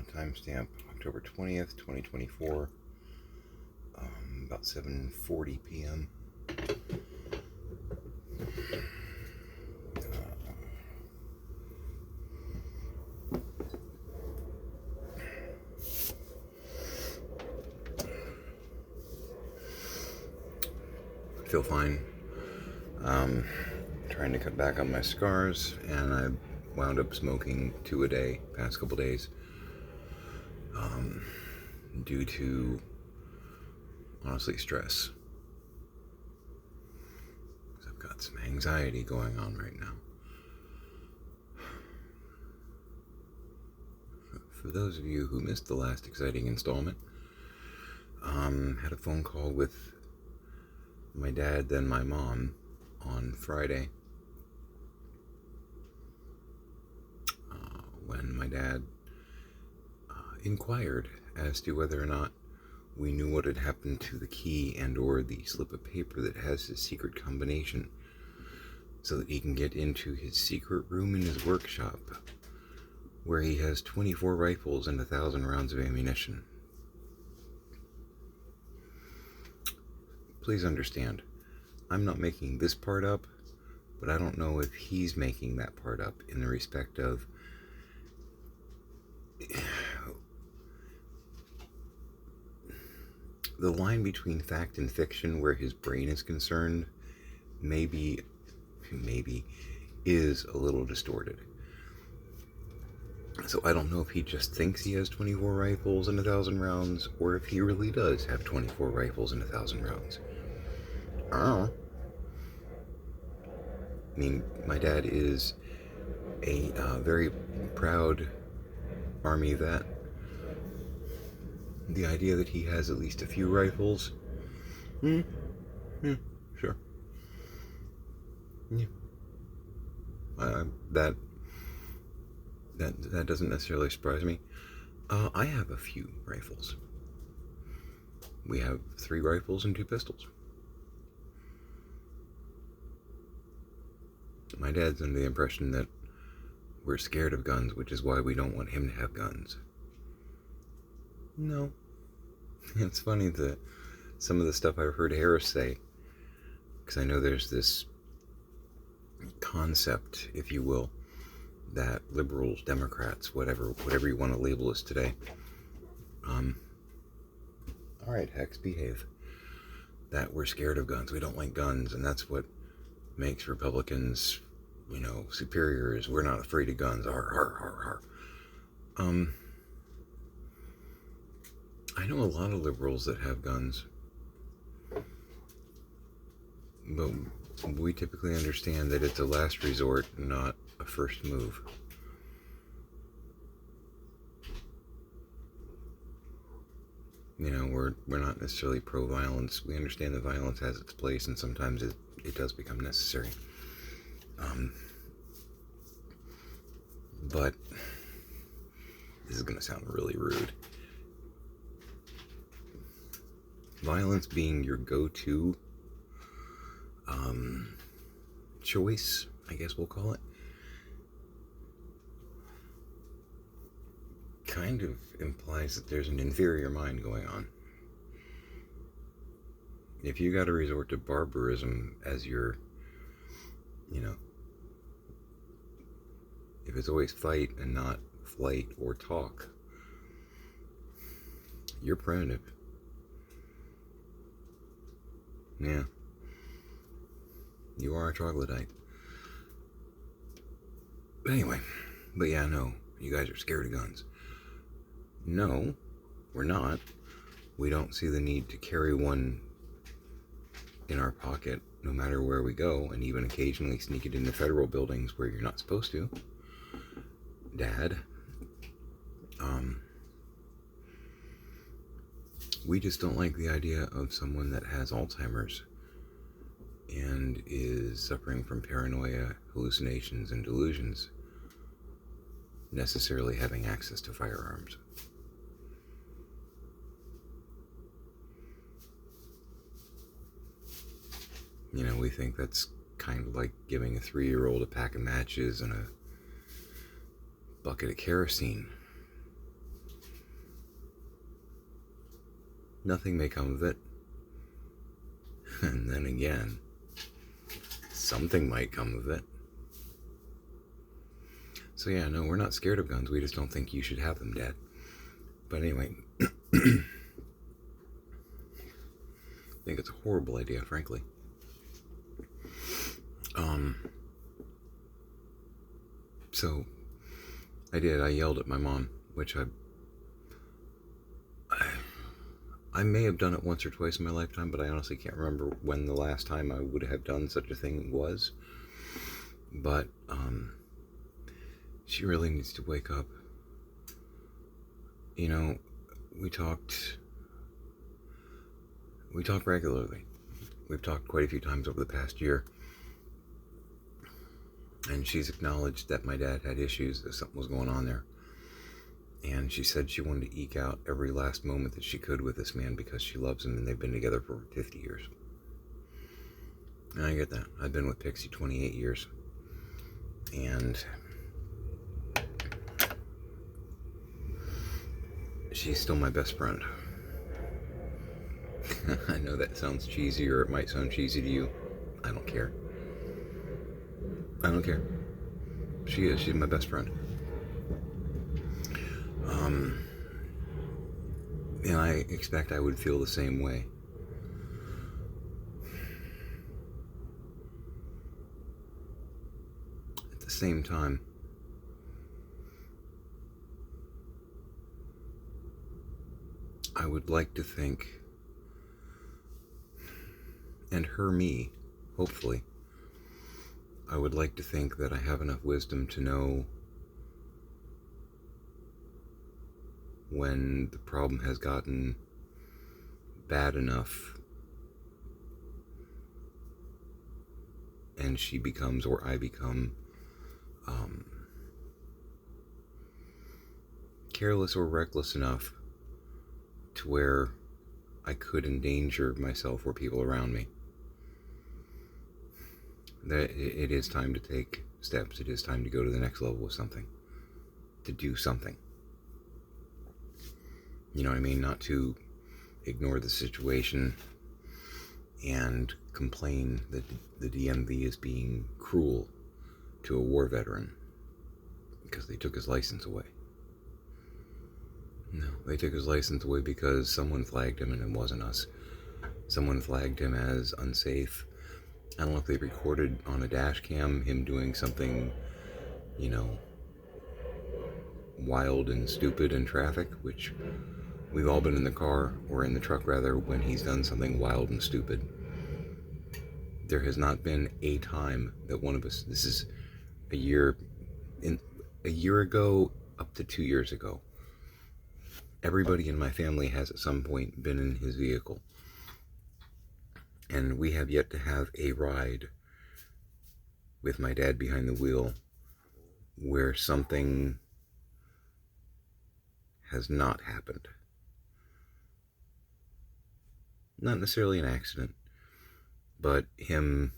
Timestamp October 20th, 2024, about 7:40 p.m. Feel fine. Trying to cut back on my cigars, and I wound up smoking 2 a day past couple days, due to, honestly, stress. I've got some anxiety going on right now. For those of you who missed the last exciting installment, had a phone call with my dad, then my mom, on Friday, when my dad inquired as to whether or not we knew what had happened to the key and or the slip of paper that has his secret combination, so that he can get into his secret room in his workshop where he has 24 rifles and 1,000 rounds of ammunition. Please understand, I'm not making this part up, but I don't know if he's making that part up, in the respect of the line between fact and fiction where his brain is concerned maybe is a little distorted. So I don't know if he just thinks he has 24 rifles and 1,000 rounds, or if he really does have 24 rifles and 1,000 rounds. I don't know. I mean, my dad is a very proud Army vet. The idea that he has at least a few rifles, yeah, sure. Yeah. That doesn't necessarily surprise me. I have a few rifles. We have 3 rifles and 2 pistols. My dad's under the impression that we're scared of guns, which is why we don't want him to have guns. No. It's funny that some of the stuff I've heard Harris say, because I know there's this concept, if you will, that liberals, Democrats, whatever you want to label us today. All right, Hex, behave. That we're scared of guns. We don't like guns, and that's what makes Republicans, superiors. We're not afraid of guns. Har, har, har, har. I know a lot of liberals that have guns, but we typically understand that it's a last resort, not a first move. We're not necessarily pro-violence. We understand that violence has its place, and sometimes it does become necessary. But this is going to sound really rude. Violence being your go-to choice, I guess we'll call it, kind of implies that there's an inferior mind going on. If you got to resort to barbarism as your, if it's always fight and not flight or talk, you're primitive. Yeah. You are a troglodyte. But anyway, no, you guys are scared of guns. No, we're not. We don't see the need to carry one in our pocket no matter where we go, and even occasionally sneak it into federal buildings where you're not supposed to. Dad. We just don't like the idea of someone that has Alzheimer's and is suffering from paranoia, hallucinations, and delusions necessarily having access to firearms. We think that's kind of like giving a 3-year-old a pack of matches and a bucket of kerosene. nothing may come of it. And then again, something might come of it. So yeah, no, we're not scared of guns. We just don't think you should have them, Dad. But anyway, I think it's a horrible idea, frankly. So I yelled at my mom, which I may have done it once or twice in my lifetime, but I honestly can't remember when the last time I would have done such a thing was. But she really needs to wake up. You know, we talked regularly. We've talked quite a few times over the past year. And she's acknowledged that my dad had issues, that something was going on there. And she said she wanted to eke out every last moment that she could with this man because she loves him and they've been together for 50 years. And I get that. I've been with Pixie 28 years. And she's still my best friend. I know that sounds cheesy, or it might sound cheesy to you. I don't care. I don't care. She is. She's my best friend. And I expect I would feel the same way. At the same time, I would like to think, and her me, hopefully, I would like to think that I have enough wisdom to know when the problem has gotten bad enough and she becomes, or I become, careless or reckless enough to where I could endanger myself or people around me. That it is time to take steps. It is time to go to the next level with something, to do something. You know what I mean? Not to ignore the situation and complain that the DMV is being cruel to a war veteran because they took his license away. No, they took his license away because someone flagged him and it wasn't us. Someone flagged him as unsafe. I don't know if they recorded on a dash cam him doing something, you know, wild and stupid in traffic, which we've all been in the car, or in the truck rather, when he's done something wild and stupid. There has not been a time that one of us, this is a year ago up to 2 years ago, everybody in my family has at some point been in his vehicle. And we have yet to have a ride with my dad behind the wheel where something has not happened. Not necessarily an accident, but him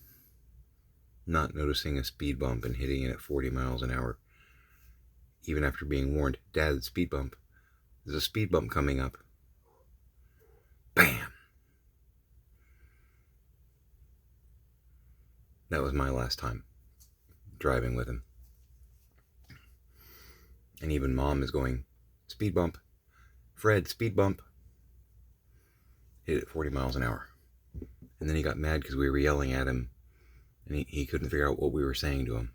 not noticing a speed bump and hitting it at 40 miles an hour, even after being warned, Dad, speed bump. There's a speed bump coming up. Bam! That was my last time driving with him. And even Mom is going, speed bump. Fred, speed bump. Hit it at 40 miles an hour. And then he got mad because we were yelling at him and he couldn't figure out what we were saying to him.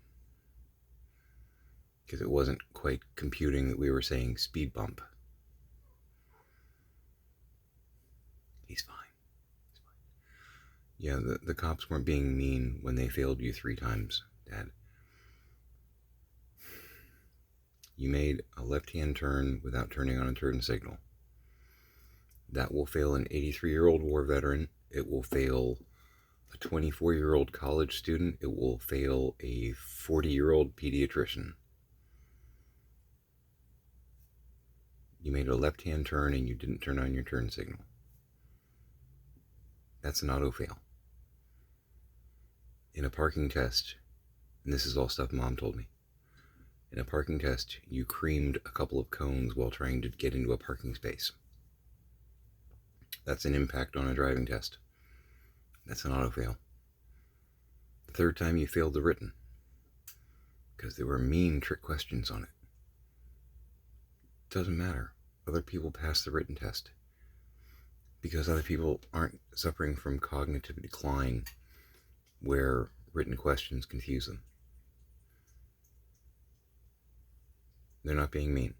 Because it wasn't quite computing that we were saying speed bump. He's fine. He's fine. Yeah, the cops weren't being mean when they failed you 3 times, Dad. You made a left-hand turn without turning on a turn signal. That will fail an 83-year-old war veteran. It will fail a 24-year-old college student. It will fail a 40-year-old pediatrician. You made a left-hand turn and you didn't turn on your turn signal. That's an auto fail. In a parking test, and this is all stuff Mom told me, in a parking test, you creamed a couple of cones while trying to get into a parking space. That's an impact on a driving test. That's an auto fail. The third time you failed the written, because there were mean trick questions on it. Doesn't matter. Other people pass the written test because other people aren't suffering from cognitive decline where written questions confuse them. They're not being mean.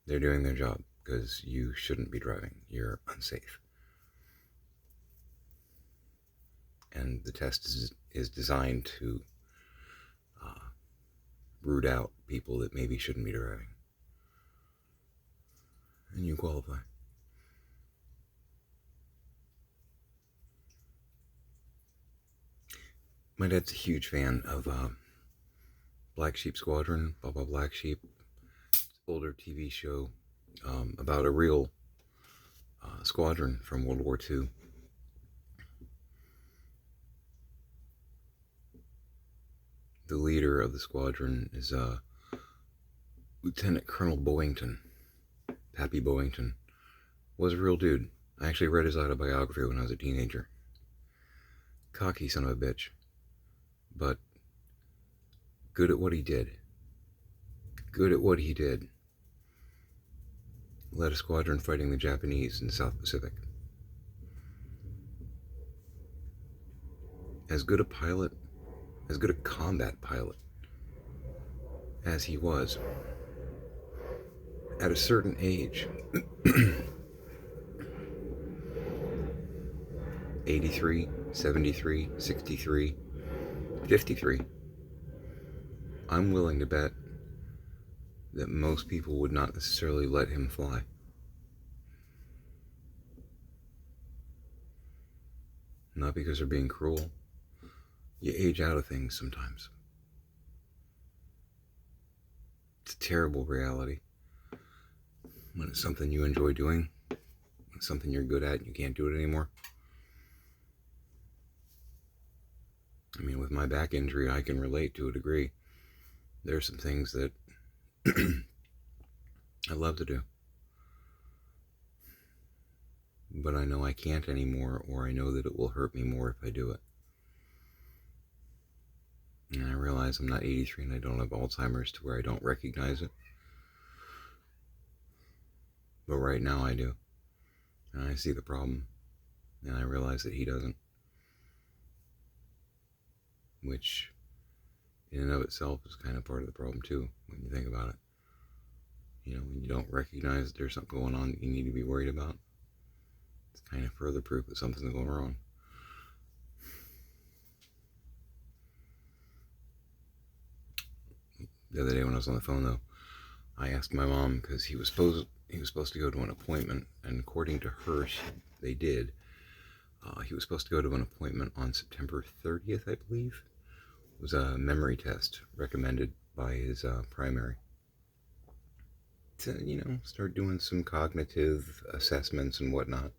They're doing their job because you shouldn't be driving. You're unsafe. And the test is designed to root out people that maybe shouldn't be driving. And you qualify. My dad's a huge fan of Black Sheep Squadron, Baba Black Sheep, older TV show about a real squadron from World War II. The leader of the squadron is Lieutenant Colonel Boington. Pappy Boington was a real dude. I actually read his autobiography when I was a teenager. Cocky son of a bitch, but good at what he did. Good at what he did. Led a squadron fighting the Japanese in the South Pacific. As good a pilot, as good a combat pilot as he was, at a certain age, 83, 73, 63, 53, I'm willing to bet that most people would not necessarily let him fly. Not because they're being cruel. You age out of things sometimes. It's a terrible reality. When it's something you enjoy doing, when it's something you're good at and you can't do it anymore. I mean, with my back injury, I can relate to a degree. There are some things that I love to do. But I know I can't anymore, or I know that it will hurt me more if I do it. And I realize I'm not 83 and I don't have Alzheimer's to where I don't recognize it. But right now I do. And I see the problem. And I realize that he doesn't. Which, in and of itself, is kind of part of the problem too, when you think about it. You know, when you don't recognize that there's something going on that you need to be worried about, it's kind of further proof that something's going wrong. The other day when I was on the phone, though, I asked my mom, because he was supposed to go to an appointment, and according to her, they did. He was supposed to go to an appointment on September 30th, I believe. It was a memory test recommended by his primary. To, you know, start doing some cognitive assessments and whatnot.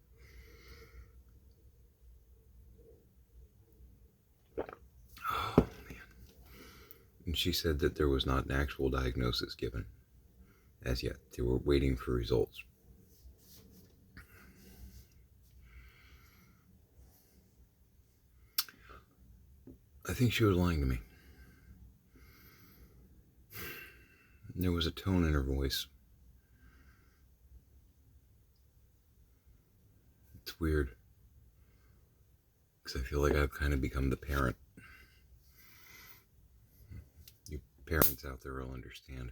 Oh, man. And she said that there was not an actual diagnosis given as yet. They were waiting for results. I think she was lying to me. There was a tone in her voice. It's weird. Because I feel like I've kind of become the parent. You parents out there will understand.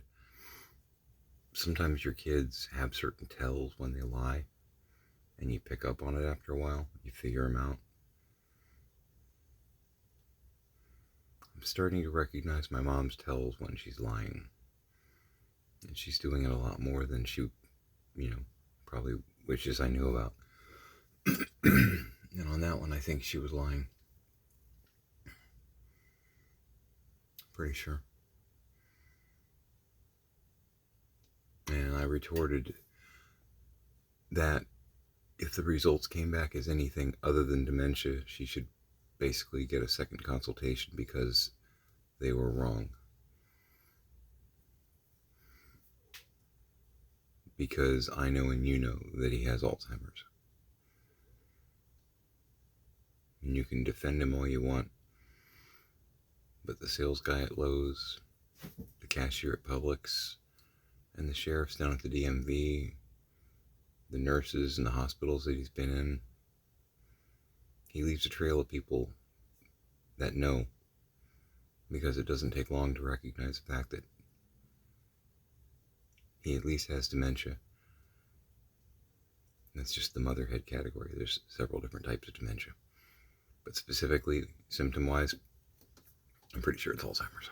Sometimes your kids have certain tells when they lie. And you pick up on it after a while. You figure them out. I'm starting to recognize my mom's tells when she's lying. And she's doing it a lot more than she, probably wishes I knew about. And on that one, I think she was lying. Pretty sure. And I retorted that if the results came back as anything other than dementia, she should basically get a second consultation because they were wrong. Because I know and you know that he has Alzheimer's. And you can defend him all you want. But the sales guy at Lowe's, the cashier at Publix, and the sheriffs down at the DMV, the nurses in the hospitals that he's been in, he leaves a trail of people that know, because it doesn't take long to recognize the fact that he at least has dementia. That's just the motherhead category. There's several different types of dementia. But specifically, symptom-wise, I'm pretty sure it's Alzheimer's.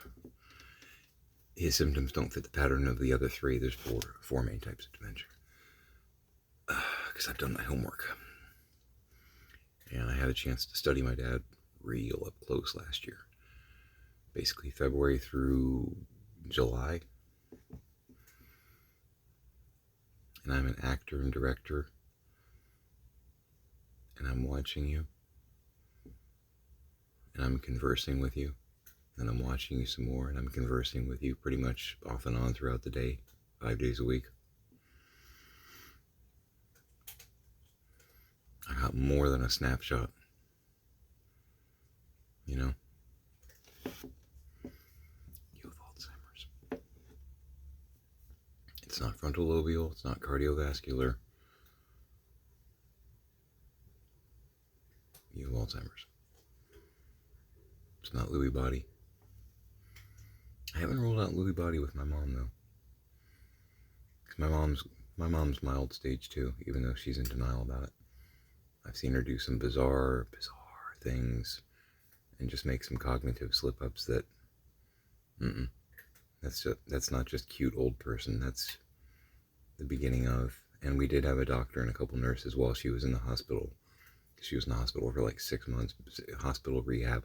His symptoms don't fit the pattern of the other three. There's four main types of dementia. Because I've done my homework. And I had a chance to study my dad real up close last year. Basically February through July. And I'm an actor and director. And I'm watching you. And I'm conversing with you. And I'm watching you some more. And I'm conversing with you pretty much off and on throughout the day. 5 days a week. I got more than a snapshot. You know? You have Alzheimer's. It's not frontal lobeal. It's not cardiovascular. You have Alzheimer's. It's not Lewy body. I haven't ruled out Lewy body with my mom, though. Because my mom's mild stage 2, even though she's in denial about it. I've seen her do some bizarre things and just make some cognitive slip-ups that, that's not just cute old person. That's the beginning of, and we did have a doctor and a couple nurses while she was in the hospital. She was in the hospital for like 6 months, hospital rehab.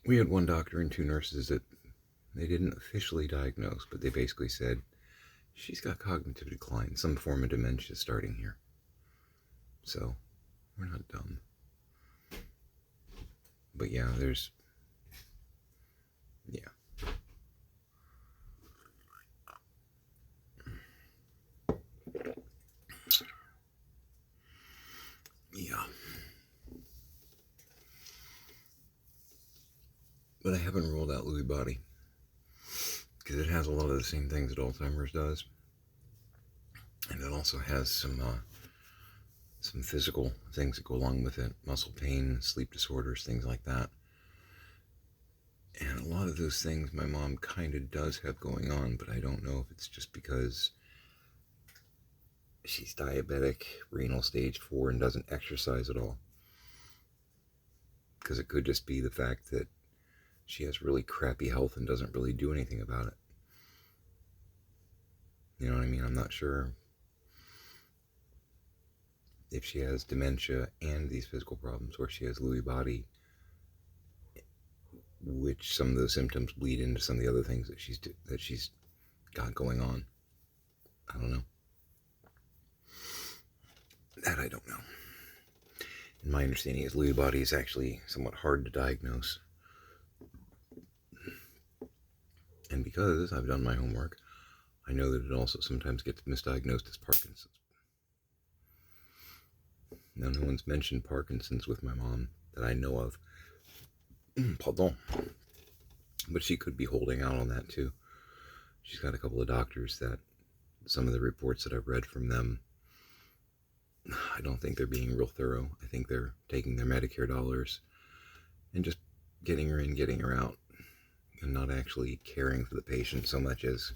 We had one doctor and 2 nurses that they didn't officially diagnose, but they basically said, she's got cognitive decline, some form of dementia starting here. So, we're not dumb. But yeah, Yeah. But I haven't ruled out Lewy body. Because it has a lot of the same things that Alzheimer's does. And it also has some physical things that go along with it. Muscle pain, sleep disorders, things like that. And a lot of those things my mom kind of does have going on, but I don't know if it's just because she's diabetic, renal stage 4, and doesn't exercise at all. Because it could just be the fact that she has really crappy health and doesn't really do anything about it. You know what I mean? I'm not sure if she has dementia and these physical problems, or she has Lewy body, which some of those symptoms bleed into some of the other things that she's got going on. I don't know. That I don't know. And my understanding is Lewy body is actually somewhat hard to diagnose. And because I've done my homework, I know that it also sometimes gets misdiagnosed as Parkinson's. Now, no one's mentioned Parkinson's with my mom that I know of. Pardon. But she could be holding out on that too. She's got a couple of doctors that some of the reports that I've read from them, I don't think they're being real thorough. I think they're taking their Medicare dollars and just getting her in, getting her out, and not actually caring for the patient so much as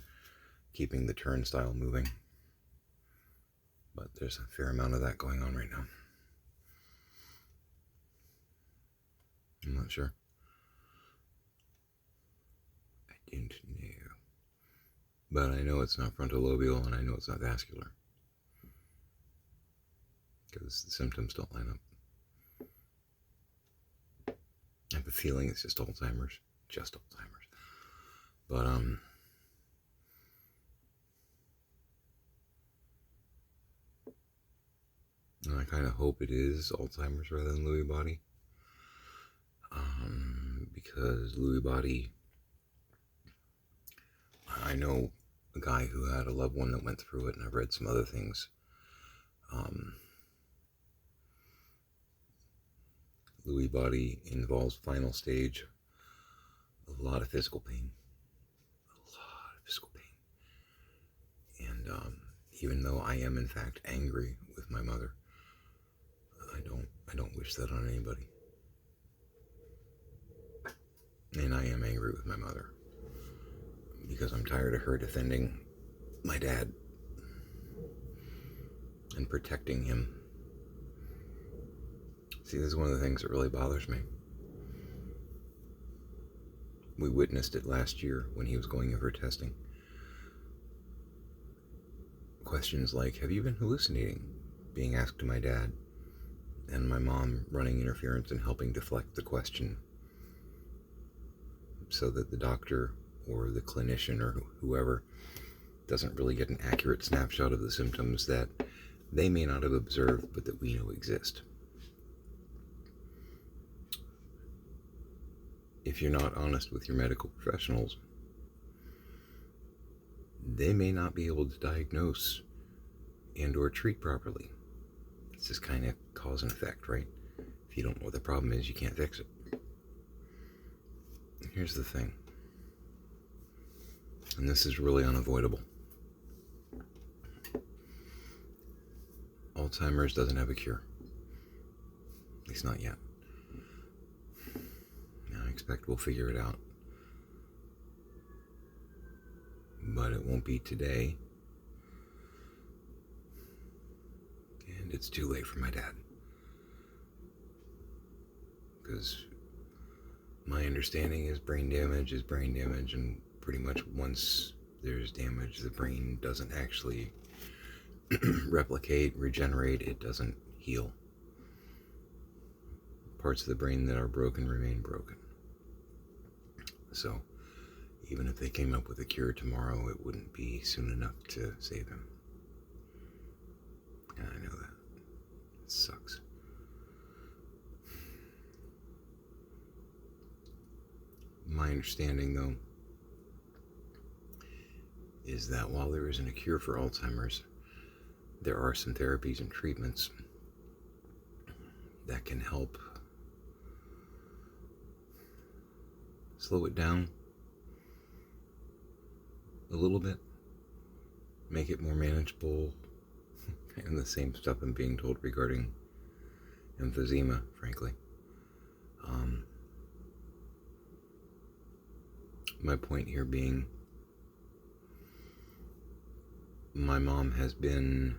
keeping the turnstile moving. But there's a fair amount of that going on right now. I'm not sure. I don't know. But I know it's not frontal lobeal, and I know it's not vascular. Because the symptoms don't line up. I have a feeling it's just Alzheimer's. But, and I kind of hope it is Alzheimer's rather than Lewy body. Because Lewy body, I know a guy who had a loved one that went through it, and I've read some other things. Lewy body involves final stage of a lot of physical pain. A lot of physical pain. And even though I am in fact angry with my mother, I don't wish that on anybody. And I am angry with my mother because I'm tired of her defending my dad and protecting him. See, this is one of the things that really bothers me. We witnessed it last year when he was going in for testing. Questions like, have you been hallucinating? Being asked to my dad, and my mom running interference and helping deflect the question so that the doctor or the clinician or whoever doesn't really get an accurate snapshot of the symptoms that they may not have observed but that we know exist. If you're not honest with your medical professionals, they may not be able to diagnose and or treat properly. It's just kind of cause and effect, right? If you don't know what the problem is, you can't fix it. Here's the thing, and this is really unavoidable. Alzheimer's doesn't have a cure, at least not yet. I expect we'll figure it out, but it won't be today, and it's too late for my dad, because my understanding is brain damage, and pretty much once there's damage, the brain doesn't actually replicate, regenerate, it doesn't heal. Parts of the brain that are broken remain broken. So even if they came up with a cure tomorrow, it wouldn't be soon enough to save him. And I know that. It sucks. My understanding, though, is that while there isn't a cure for Alzheimer's, there are some therapies and treatments that can help slow it down a little bit, make it more manageable, and the same stuff I'm being told regarding emphysema, frankly. My point here being, my mom has been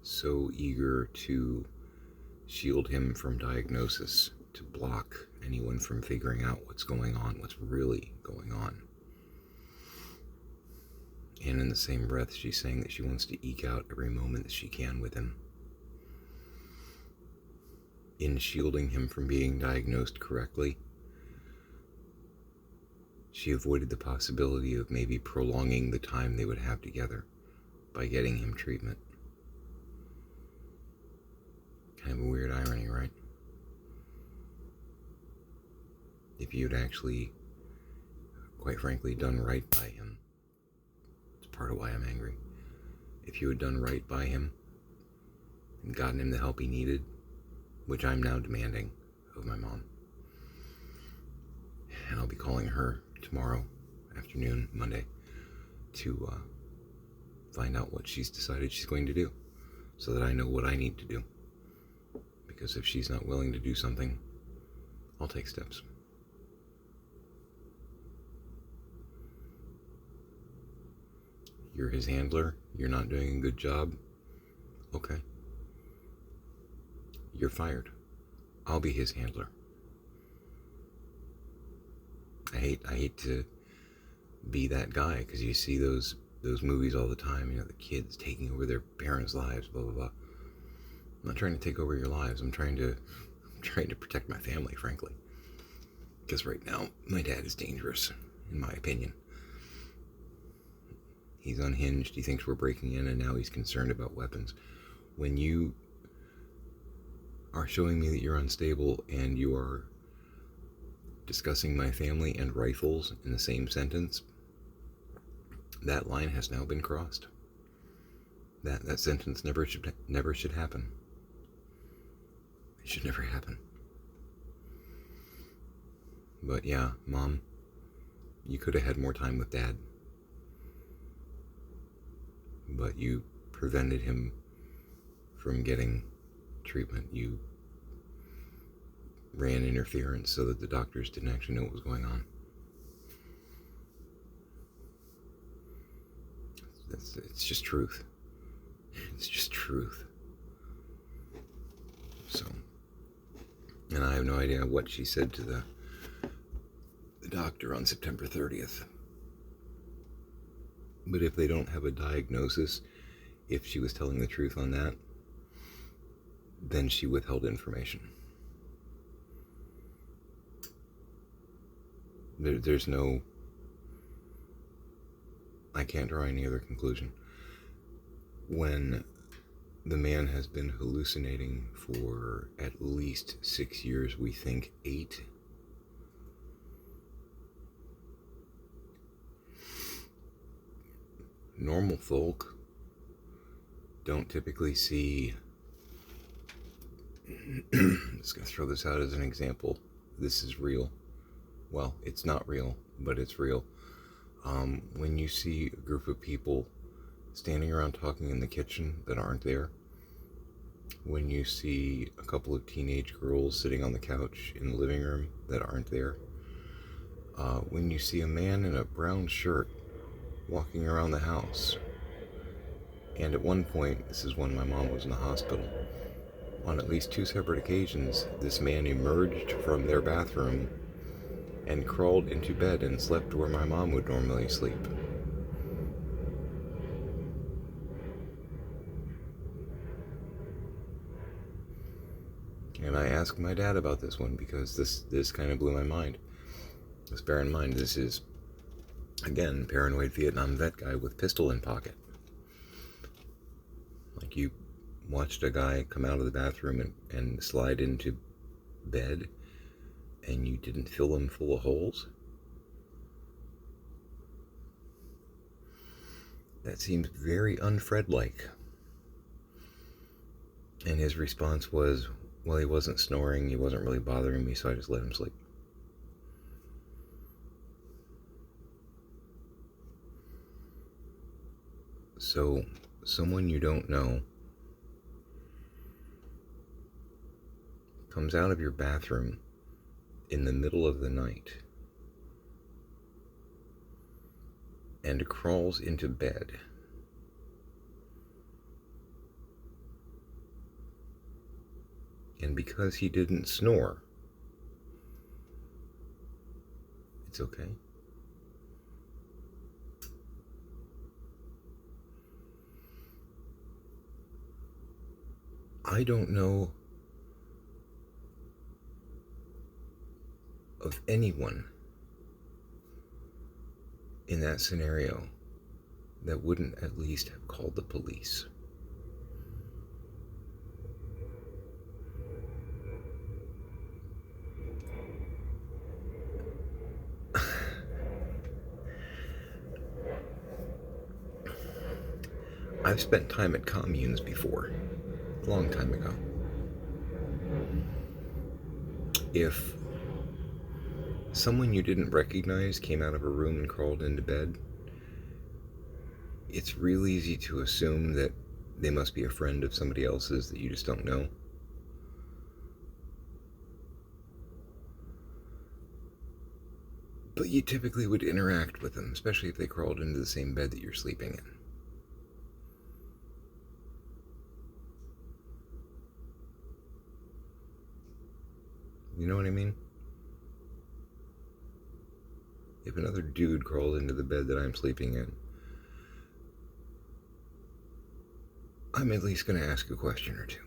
so eager to shield him from diagnosis, to block anyone from figuring out what's going on, what's really going on. And in the same breath, she's saying that she wants to eke out every moment that she can with him. In shielding him from being diagnosed correctly, she avoided the possibility of maybe prolonging the time they would have together by getting him treatment. Kind of a weird irony, right? If you'd actually, quite frankly, done right by him, it's part of why I'm angry. If you had done right by him and gotten him the help he needed, which I'm now demanding of my mom, and I'll be calling her tomorrow afternoon, Monday, to find out what she's decided she's going to do, so that I know what I need to do. Because if she's not willing to do something, I'll take steps. You're his handler, you're not doing a good job, okay. You're fired. I'll be his handler. I hate to be that guy, because you see those movies all the time, the kids taking over their parents' lives, blah blah blah. I'm not trying to take over your lives. I'm trying to protect my family, frankly. Because right now, my dad is dangerous, in my opinion. He's unhinged. He thinks we're breaking in, and now he's concerned about weapons. When you are showing me that you're unstable and you are discussing my family and rifles in the same sentence, that line has now been crossed. That sentence never should happen. It should never happen. But yeah, Mom, you could have had more time with Dad. But you prevented him from getting treatment. You ran interference so that the doctors didn't actually know what was going on. It's just truth. It's just truth. So, and I have no idea what she said to the doctor on September 30th. But if they don't have a diagnosis, if she was telling the truth on that, then she withheld information. There's no... I can't draw any other conclusion. When the man has been hallucinating for at least 6 years, we think 8. Normal folk don't typically see... I'm just going to throw this out as an example. This is real. Well, it's not real, but it's real. When you see a group of people standing around talking in the kitchen that aren't there, when you see a couple of teenage girls sitting on the couch in the living room that aren't there, when you see a man in a brown shirt walking around the house, and at one point, this is when my mom was in the hospital, on at least 2 separate occasions, this man emerged from their bathroom and crawled into bed and slept where my mom would normally sleep. And I asked my dad about this one because this kind of blew my mind. Just bear in mind, this is, again, paranoid Vietnam vet guy with pistol in pocket. Like, you watched a guy come out of the bathroom and slide into bed, and you didn't fill him full of holes? That seems very un-Fred-like. And his response was, well, he wasn't snoring, he wasn't really bothering me, so I just let him sleep. So, someone you don't know comes out of your bathroom in the middle of the night and crawls into bed. And because he didn't snore, it's okay. I don't know of anyone in that scenario that wouldn't at least have called the police. I've spent time at communes before, a long time ago. If someone you didn't recognize came out of a room and crawled into bed, it's real easy to assume that they must be a friend of somebody else's that you just don't know. But you typically would interact with them, especially if they crawled into the same bed that you're sleeping in. You know what I mean? If another dude crawled into the bed that I'm sleeping in, I'm at least going to ask a question or two.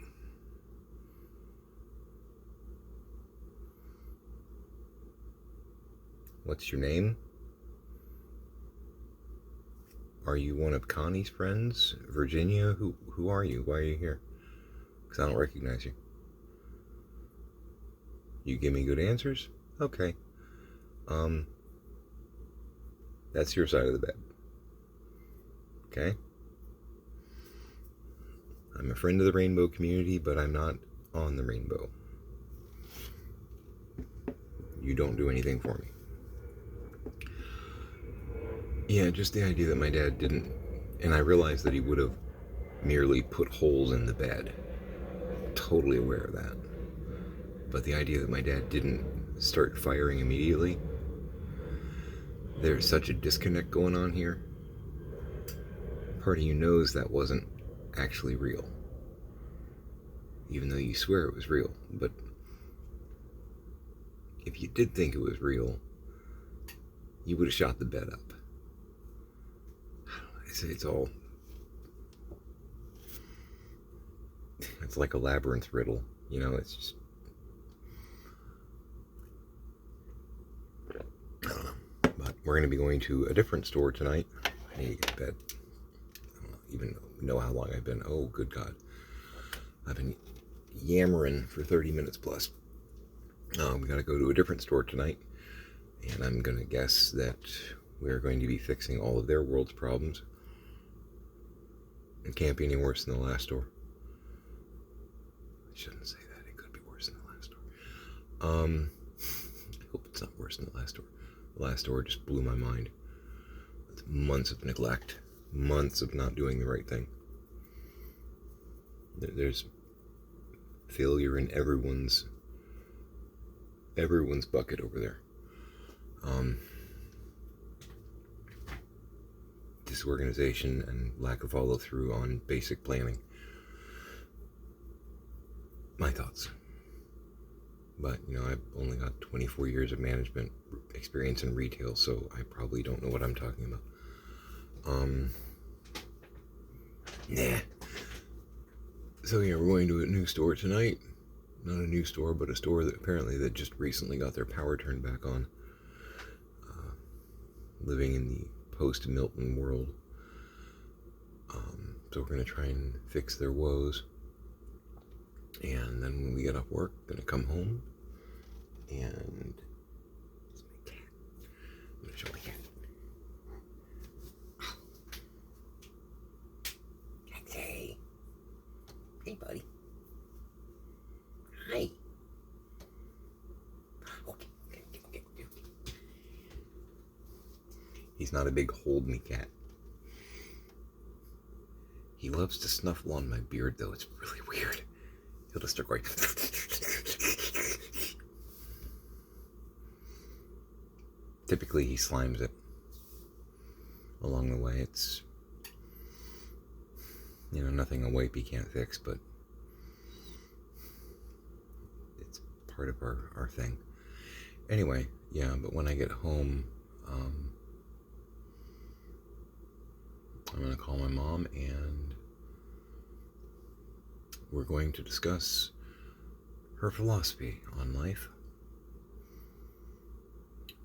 What's your name? Are you one of Connie's friends? Virginia? Who are you? Why are you here? Because I don't recognize you. You give me good answers? Okay. That's your side of the bed. Okay? I'm a friend of the rainbow community, but I'm not on the rainbow. You don't do anything for me. Yeah, just the idea that my dad didn't, and I realized that he would have merely put holes in the bed. Totally aware of that. But the idea that my dad didn't start firing immediately, there's such a disconnect going on here. Part of you knows that wasn't actually real, even though you swear it was real. But if you did think it was real, you would have shot the bed up. It's all, it's like a labyrinth riddle, you know. It's just, I don't know. But we're going to be going to a different store tonight. I need to get to bed. I don't even know how long I've been. Oh, good God. I've been yammering for 30 minutes plus. We got to go to a different store tonight. And I'm going to guess that we're going to be fixing all of their world's problems. It can't be any worse than the last store. I shouldn't say that. It could be worse than the last store. I hope it's not worse than the last store. The last store just blew my mind. It's months of neglect. Months of not doing the right thing. There's failure in everyone's bucket over there. Disorganization and lack of follow through on basic planning. My thoughts. But, you know, I've only got 24 years of management experience in retail, so I probably don't know what I'm talking about. So yeah, we're going to a new store tonight. Not a new store, but a store that apparently that just recently got their power turned back on. Living in the post-Milton world. So we're going to try and fix their woes. And then when we get off work, going to come home. And it's my cat. I'm going to show my cat. Hey. Hey, buddy. Hi. Okay. He's not a big hold me cat. He loves to snuffle on my beard, though. It's really weird. He'll just start going. Typically, he slimes it along the way. It's, you know, nothing a wipey can't fix, but it's part of our thing. Anyway, yeah, but when I get home, I'm going to call my mom and we're going to discuss her philosophy on life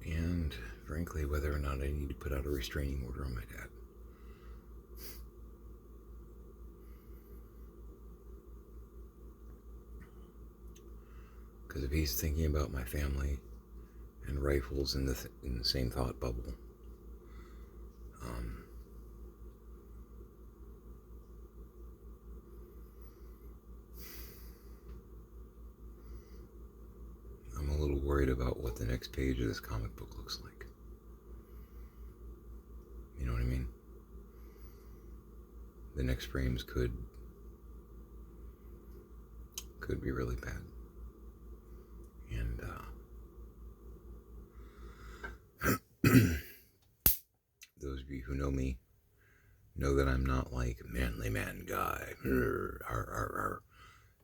and, frankly, whether or not I need to put out a restraining order on my dad. Because if he's thinking about my family and rifles in the same thought bubble, I'm a little worried about what the next page of this comic book looks like. You know what I mean? The next frames could be really bad. And those of you who know me know that I'm not like a manly man guy. You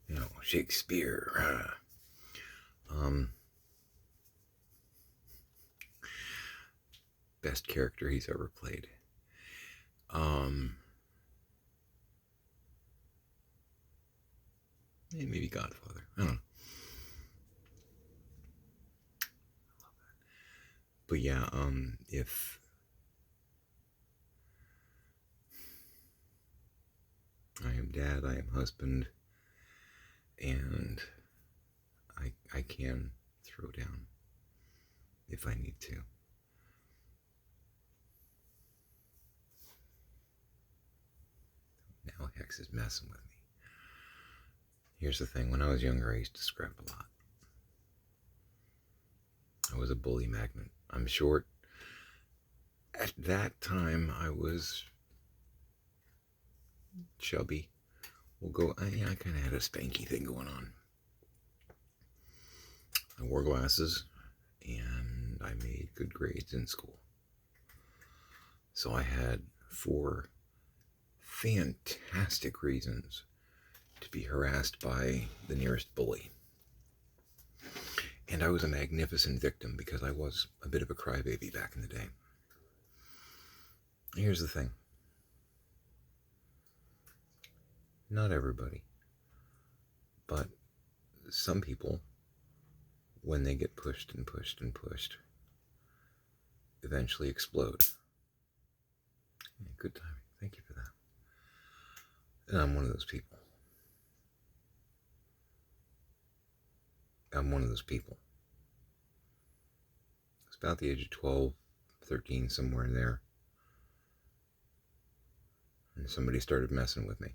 know, Shakespeare. Best character he's ever played. Maybe Godfather. I don't know. I love that. But yeah, if I am dad, I am husband, and I can throw down if I need to. Now Hex is messing with me. Here's the thing, when I was younger I used to scrap a lot. was a bully magnet. I'm short. At that time, I was chubby. I kind of had a spanky thing going on. I wore glasses, and I made good grades in school. So I had 4 fantastic reasons to be harassed by the nearest bully. And I was a magnificent victim because I was a bit of a crybaby back in the day. Here's the thing. Not everybody, but some people, when they get pushed and pushed and pushed, eventually explode. Good timing. Thank you for that. And I'm one of those people. It's about the age of 12, 13, somewhere in there. And somebody started messing with me.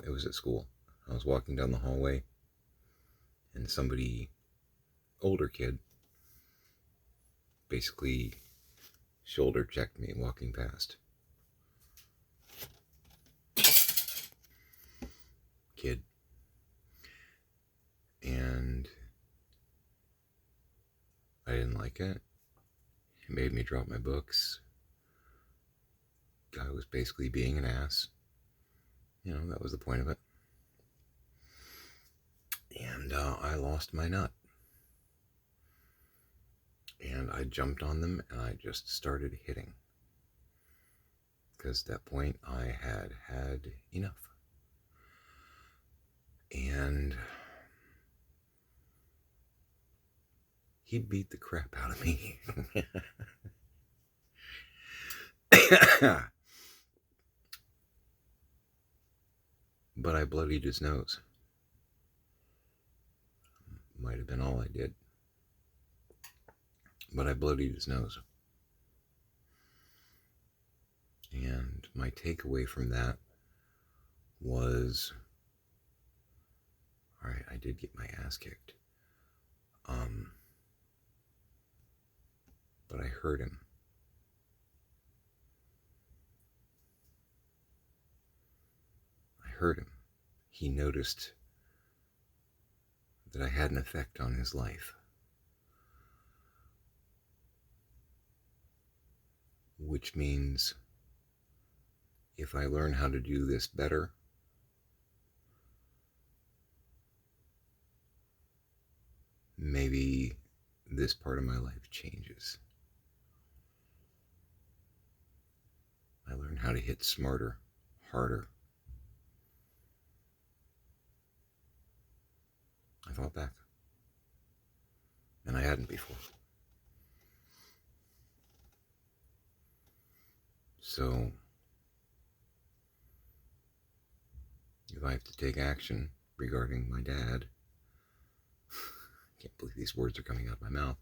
It was at school. I was walking down the hallway, and somebody, older kid, basically shoulder checked me walking past. Kid. And I didn't like it. It made me drop my books. Guy was basically being an ass. You know, that was the point of it. And I lost my nut. And I jumped on them and I just started hitting. Because at that point I had had enough. And he beat the crap out of me. But I bloodied his nose. Might have been all I did. But I bloodied his nose. And my takeaway from that was, all right, I did get my ass kicked. But I hurt him. He noticed that I had an effect on his life. Which means if I learn how to do this better, maybe this part of my life changes. I learn how to hit smarter, harder. I fought back. And I hadn't before. So, if I have to take action regarding my dad, I can't believe these words are coming out of my mouth,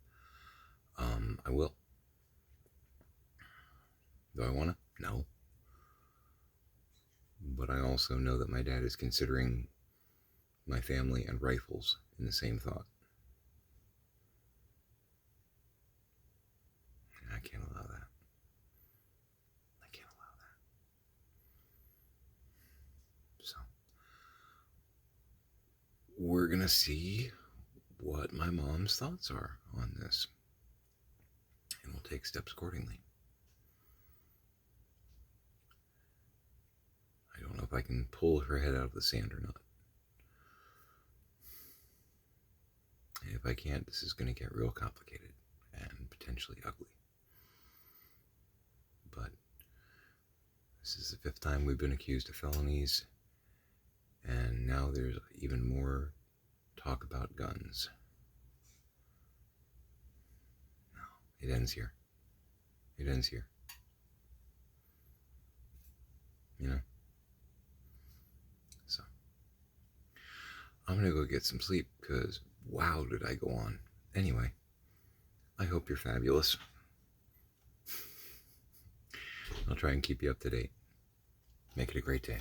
I will. Do I want to? No. But I also know that my dad is considering my family and rifles in the same thought. I can't allow that. So, we're going to see what my mom's thoughts are on this. And we'll take steps accordingly. I don't know if I can pull her head out of the sand or not. And if I can't, this is going to get real complicated and potentially ugly. But this is the 5th time we've been accused of felonies, and now there's even more talk about guns. No, it ends here. It ends here. You know? So, I'm gonna go get some sleep, because wow, did I go on. Anyway, I hope you're fabulous. I'll try and keep you up to date. Make it a great day.